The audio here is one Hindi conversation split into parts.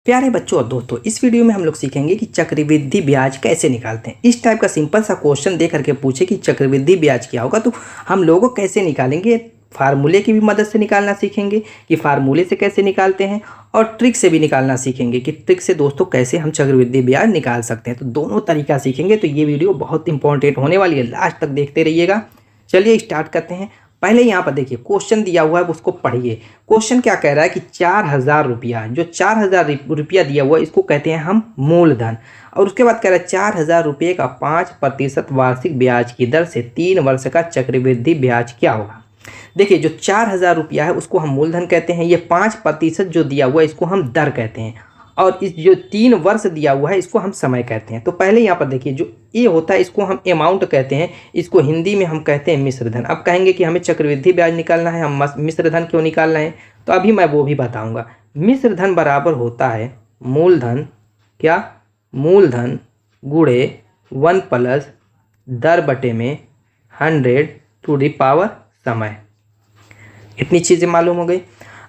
प्यारे बच्चों और दोस्तों, इस वीडियो में हम लोग सीखेंगे कि चक्रवृद्धि ब्याज कैसे निकालते हैं। इस टाइप का सिंपल सा क्वेश्चन दे करके पूछे कि चक्रवृद्धि ब्याज क्या होगा तो हम लोगों को कैसे निकालेंगे। फार्मूले की भी मदद से निकालना सीखेंगे कि फार्मूले से कैसे निकालते हैं, और ट्रिक से भी निकालना सीखेंगे कि ट्रिक से दोस्तों कैसे हम चक्रवृद्धि ब्याज निकाल सकते हैं। तो दोनों तरीका सीखेंगे। तो ये वीडियो बहुत इंपॉर्टेंट होने वाली है, लास्ट तक देखते रहिएगा। चलिए स्टार्ट करते हैं। पहले यहाँ पर देखिए क्वेश्चन दिया हुआ है, उसको पढ़िए। क्वेश्चन क्या कह रहा है कि 4000 रुपया, जो 4000 रुपया दिया हुआ है इसको कहते हैं हम मूलधन। और उसके बाद कह रहा है 4000 रुपये का 5% वार्षिक ब्याज की दर से 3 वर्ष का चक्रवृद्धि ब्याज क्या होगा। देखिए जो 4000 रुपया है उसको हम मूलधन कहते हैं, ये 5% जो दिया हुआ है इसको हम दर कहते हैं, और इस जो 3 वर्ष दिया हुआ है इसको हम समय कहते हैं। तो पहले यहाँ पर देखिए जो ये होता है इसको हम अमाउंट कहते हैं, इसको हिंदी में हम कहते हैं मिश्रधन। अब कहेंगे कि हमें चक्रवृद्धि ब्याज निकालना है, हम मिश्रधन क्यों निकालना है, तो अभी मैं वो भी बताऊंगा। मिश्रधन बराबर होता है मूलधन, क्या, मूलधन गुणे 1 प्लस दर बटे में 100 टू द पावर समय। इतनी चीज़ें मालूम हो गई।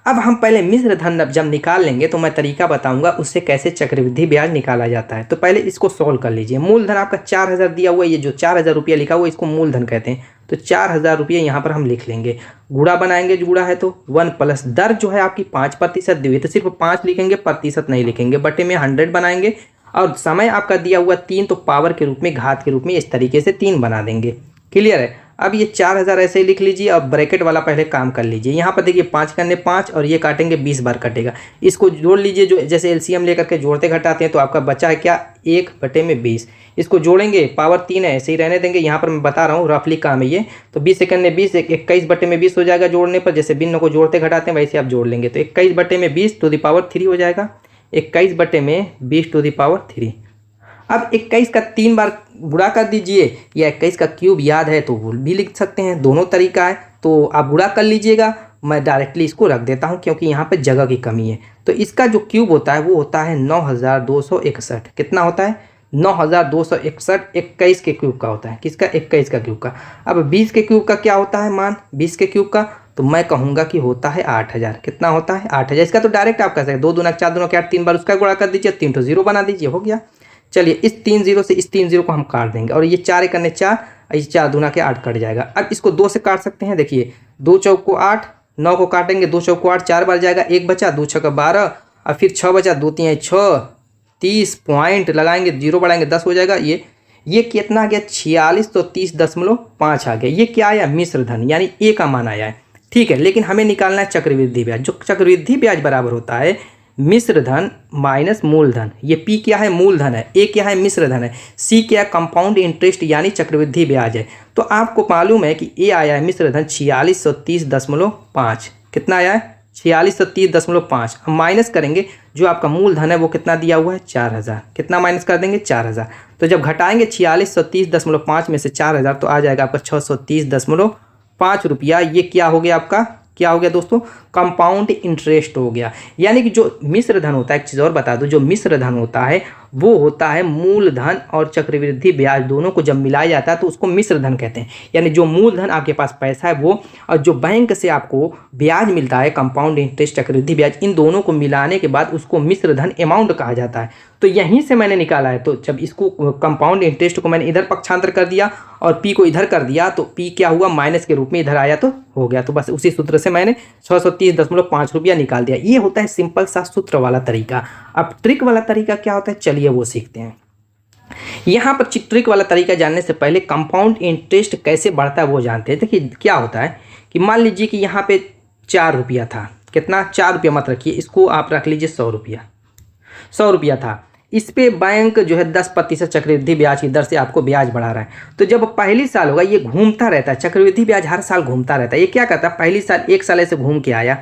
अब हम पहले मिश्रधन जब निकाल लेंगे तो मैं तरीका बताऊंगा उससे कैसे चक्रवृद्धि ब्याज निकाला जाता है। तो पहले इसको सॉल्व कर लीजिए। मूलधन आपका 4000 दिया हुआ है, ये जो 4000 रुपया लिखा हुआ है इसको मूलधन कहते हैं। तो 4000 रुपये यहाँ पर हम लिख लेंगे, गुणा बनाएंगे, गुणा है तो 1 प्लस दर जो है आपकी 5% दी हुई है तो सिर्फ 5 लिखेंगे, प्रतिशत नहीं लिखेंगे, बटे में 100 बनाएंगे, और समय आपका दिया हुआ 3 तो पावर के रूप में, घात के रूप में इस तरीके से 3 बना देंगे। क्लियर है। अब ये 4000 ऐसे ही लिख लीजिए और ब्रैकेट वाला पहले काम कर लीजिए। यहाँ पर देखिए 5 करने 5 और ये काटेंगे 20 बार कटेगा, इसको जोड़ लीजिए। जो जैसे एलसीएम लेकर के जोड़ते घटाते हैं तो आपका बचा है क्या, 1/20। इसको जोड़ेंगे, पावर 3 है, ऐसे ही रहने देंगे। यहाँ पर मैं बता रहा हूँ रफली काम है ये। तो 20 सेकंड में 20, 21/20 हो जाएगा जोड़ने पर। जैसे भिन्न को जोड़ते घटाते हैं वैसे आप जोड़ लेंगे तो 21/20 टू द पावर 3 हो जाएगा। 21/20 टू द पावर 3। अब 21 का 3 बार गुणा कर दीजिए, या 21 का क्यूब याद है तो वो भी लिख सकते हैं, दोनों तरीका है। तो आप गुणा कर लीजिएगा, मैं डायरेक्टली इसको रख देता हूं क्योंकि यहाँ पे जगह की कमी है। तो इसका जो क्यूब होता है वो होता है 9261। कितना होता है, 9261। 21 के क्यूब का होता है, किसका, 21 का क्यूब का। अब 20 के क्यूब का क्या होता है मान, 20 के क्यूब का तो मैं कहूँगा कि होता है 8000। कितना होता है, 8000। इसका तो डायरेक्ट आप कर सकते हैं, 2 दूना 4 दूना 8, 3 बार उसका गुणा कर दीजिए, 3 तो 0 बना दीजिए, हो गया। चलिए इस 3 0 से इस 3 0 को हम काट देंगे, और ये 4 करने 4, इस 4 दूना के 8 कट जाएगा। अब इसको 2 से काट सकते हैं, देखिए 2 चौक को 8, 9 को काटेंगे, 2 चौक को 8, 4 बार जाएगा, 1 बचा, 2 6 12, और फिर 6 बचा, 2 3 6, 30 पॉइंट लगाएंगे, 0 बढ़ाएंगे 10 हो जाएगा। ये कितना आ गया, 46 तो 30.5 आ गया। ये क्या आया, मिश्रधन, यानी ए का मान आया है। ठीक है, लेकिन हमें निकालना है चक्रवृद्धि ब्याज। जो चक्रवृद्धि ब्याज बराबर होता है मिश्रधन माइनस मूलधन। ये पी क्या है, मूलधन है, ए क्या है, मिश्रधन है, सी क्या है, कंपाउंड इंटरेस्ट यानी चक्रवृद्धि ब्याज है। तो आपको मालूम है कि ए आया है मिश्रधन 4630.5। कितना आया है, 4630.5। हम माइनस करेंगे, जो आपका मूलधन है वो कितना दिया हुआ है, 4000। कितना माइनस कर देंगे, 4000। तो जब घटाएंगे 4630.5 में से 4000 तो आ जाएगा आपका 630.5 रुपया। ये क्या हो गया आपका, क्या हो गया दोस्तों, कंपाउंड इंटरेस्ट हो गया। यानी कि जो मिश्रधन होता है, एक चीज़ और बता दूं, जो मिश्रधन होता है वो होता है मूलधन और चक्रवृद्धि ब्याज दोनों को जब मिलाया जाता है तो उसको मिश्रधन कहते हैं। यानी जो मूलधन आपके पास पैसा है वो, और जो बैंक से आपको ब्याज मिलता है कंपाउंड इंटरेस्ट चक्रवृद्धि ब्याज, इन दोनों को मिलाने के बाद उसको मिश्रधन अमाउंट कहा जाता है। तो यहीं से मैंने निकाला है। तो जब इसको कंपाउंड इंटरेस्ट को मैंने इधर पक्षांतर कर दिया और पी को इधर कर दिया तो पी क्या हुआ, माइनस के रूप में इधर आया तो हो गया। तो बस उसी सूत्र से मैंने 630.5 रुपया निकाल दिया। ये होता है सिंपल सा सूत्र वाला तरीका। अब ट्रिक वाला तरीका क्या होता है, चलिए वो सीखते हैं। यहाँ पर ट्रिक वाला तरीका जानने से पहले कंपाउंड इंटरेस्ट कैसे बढ़ता है वो जानते हैं। देखिए क्या होता है कि मान लीजिए कि यहाँ पे 4 रुपया था, कितना, 4 रुपया मत रखिए, इसको आप रख लीजिए 100 रुपया। 100 रुपया था, इस पे बैंक जो है 10% चक्रवृद्धि ब्याज की दर से आपको ब्याज बढ़ा रहा है। तो जब पहली साल होगा, ये घूमता रहता है, चक्रवृद्धि ब्याज हर साल घूमता रहता है। ये क्या करता है, पहली साल 1 साल ऐसे घूम के आया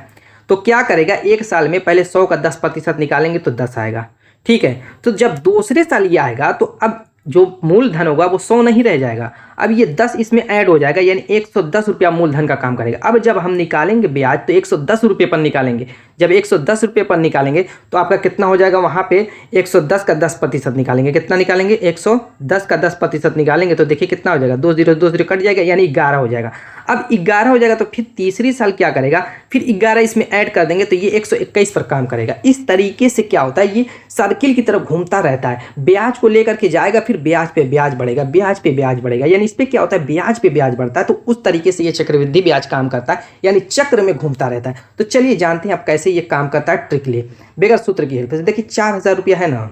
तो क्या करेगा, 1 साल में पहले 100 का 10% निकालेंगे तो 10 आएगा। ठीक है, तो जब दूसरे साल ये आएगा तो अब जो मूलधन होगा वो 100 नहीं रह जाएगा, अब ये 10 इसमें ऐड हो जाएगा, यानी 110 रुपया मूलधन का काम करेगा। अब जब हम निकालेंगे ब्याज तो 110 रुपये पर निकालेंगे। जब 110 रुपये पर निकालेंगे तो आपका कितना हो जाएगा, वहाँ पे 110 का 10% निकालेंगे। कितना निकालेंगे, 110 का 10% निकालेंगे तो देखिए कितना हो जाएगा, 2 0 कट जाएगा, यानी 11 हो जाएगा। अब 11 हो जाएगा तो फिर तीसरी साल क्या करेगा, फिर 11 इसमें ऐड कर देंगे तो ये 121 पर काम करेगा। इस तरीके से क्या होता है, ये सर्किल की तरफ घूमता रहता है। ब्याज को लेकर के जाएगा, फिर ब्याज पे ब्याज बढ़ेगा, ब्याज पे ब्याज बढ़ेगा, यानी इस पे क्या होता है, ब्याज पे ब्याज बढ़ता है। तो उस तरीके से ये चक्रवृद्धि ब्याज काम करता है, यानी चक्र में घूमता रहता है। तो चलिए जानते हैं आप कैसे ये काम करता है ट्रिक लिए बगैर सूत्र की हेल्प से। देखिए 4000 रुपया है ना,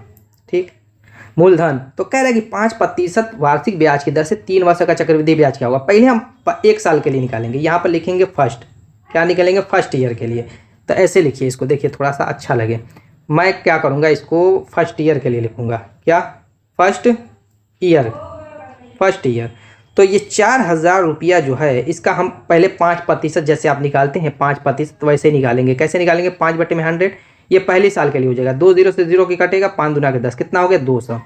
ठीक, मूलधन। तो कह रहा है कि 5% वार्षिक ब्याज की दर से 3 वर्ष का चक्रवृद्धि ब्याज क्या होगा। पहले हम 1 साल के लिए निकालेंगे, यहाँ पर लिखेंगे फर्स्ट, क्या निकालेंगे, फर्स्ट ईयर के लिए। तो ऐसे लिखिए इसको, देखिए थोड़ा सा अच्छा लगे। मैं क्या करूँगा, इसको फर्स्ट ईयर के लिए लिखूँगा, क्या, फर्स्ट ईयर। तो ये 4000 रुपया जो है इसका हम पहले 5% जैसे आप निकालते हैं 5% वैसे निकालेंगे। कैसे निकालेंगे, 5/100, ये पहले साल के लिए हो जाएगा। 2 0 से 0 की कटेगा, 5 दूना के 10, कितना हो गया, 200।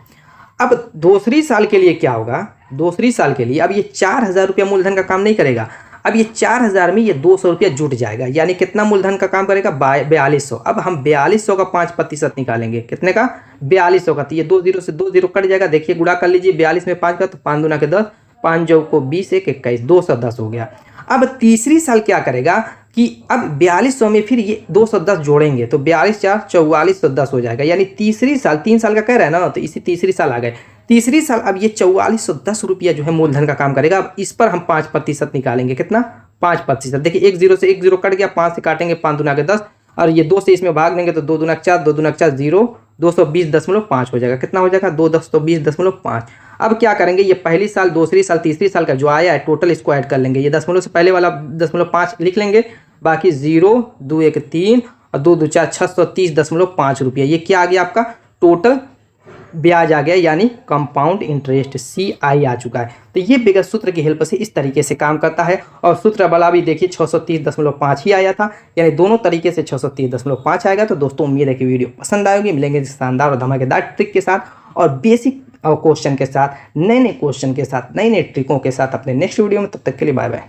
अब दूसरी साल के लिए क्या होगा, दूसरी साल के लिए अब ये 4000 रुपया मूलधन का काम नहीं करेगा। अब ये 4000 में ये 200 रुपया जुट जाएगा, यानी कितना मूलधन का काम करेगा, 4200। अब हम 4200 का 5% निकालेंगे, कितने का, 4200 का। तो ये 2 0 से 2 0 कट जाएगा, देखिए गुणा कर लीजिए 42 में 5 का, तो 5 दूना के 10, 5 जो को 20, 1 21, 210 हो गया। अब तीसरी साल क्या करेगा कि अब 4200 में फिर ये 210 जोड़ेंगे तो 42 4 4410 हो जाएगा, यानी तीसरी साल, 3 साल का कह रहा है ना, तो इसी तीसरी साल आ गए। तीसरी साल अब ये 4410 रुपया जो है मूलधन का काम करेगा। अब इस पर हम 5% निकालेंगे, कितना, 5%। देखिए 1 0 से 1 0 कट गया, 5 से काटेंगे 5 दूना के 10, और ये 2 से इसमें भाग देंगे तो 2 दूना 4, 2 दूना 4 0, 220.5 हो जाएगा। कितना हो जाएगा, 220.5। अब क्या करेंगे, ये पहली साल, दूसरी साल, तीसरी साल का जो आया है टोटल इसको ऐड कर लेंगे। ये दशमलव से पहले वाला 0.5 लिख लेंगे, बाकी 0 2 1 3 और 2 2 4 630.5 रुपया। ये क्या आ गया, आपका टोटल ब्याज आ गया, यानी कंपाउंड इंटरेस्ट CI आ चुका है। तो ये बगैर सूत्र की हेल्प से इस तरीके से काम करता है। और सूत्र वाला भी देखिए 630.5 ही आया था, यानी दोनों तरीके से 630.5 आएगा। तो दोस्तों उम्मीद है कि वीडियो पसंद आएगी। मिलेंगे शानदार और धमाकेदार ट्रिक के साथ और बेसिक क्वेश्चन के साथ, नए क्वेश्चन के साथ, नई ट्रिकों के साथ अपने नेक्स्ट वीडियो में। तब तक के लिए बाय बाय।